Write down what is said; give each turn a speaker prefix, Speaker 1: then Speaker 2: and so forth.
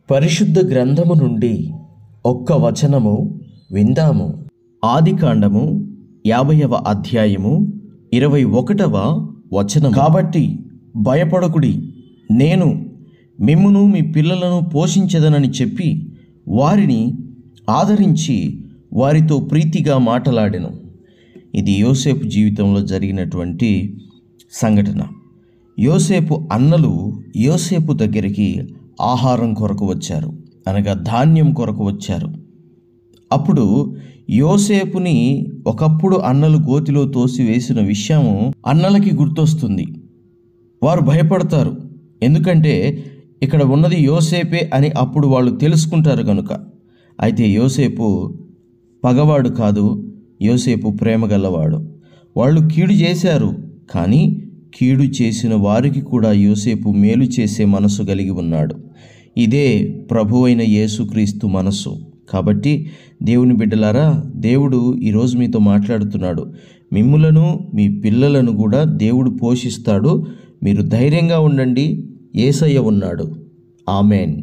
Speaker 1: పరిశుద్ధ గ్రంథము నుండి ఒక్క వచనము విందాము. ఆదికాండము 50వ అధ్యాయము 21వ వచనం. కాబట్టి భయపడకుడి, నేను మిమ్మును మీ పిల్లలను పోషించదనని చెప్పి వారిని ఆదరించి వారితో ప్రీతిగా మాటలాడెను. ఇది యోసేపు జీవితంలో జరిగినటువంటి సంఘటన. యోసేపు అన్నలు యోసేపు దగ్గరికి ఆహారం కొరకు వచ్చారు, అనగా ధాన్యం కొరకు వచ్చారు. అప్పుడు యోసేపుని ఒకప్పుడు అన్నలు గోతిలో తోసివేసిన విషయము అన్నలకి గుర్తొస్తుంది. వారు భయపడతారు, ఎందుకంటే ఇక్కడ ఉన్నది యోసేపే అని అప్పుడు వాళ్ళు తెలుసుకుంటారు కనుక. అయితే యోసేపు పగవాడు కాదు, యోసేపు ప్రేమ గలవాడు. వాళ్ళు కీడు చేశారు, కానీ కీడు చేసిన వారికి కూడా యోసేపు మేలు చేసే మనసు కలిగి ఉన్నాడు. ఇదే ప్రభువైన యేసుక్రీస్తు మనస్సు. కాబట్టి దేవుని బిడ్డలారా, దేవుడు ఈరోజు మీతో మాట్లాడుతున్నాడు. మిమ్ములను మీ పిల్లలను కూడా దేవుడు పోషిస్తాడు. మీరు ధైర్యంగా ఉండండి, యేసయ్య ఉన్నాడు. ఆమెన్.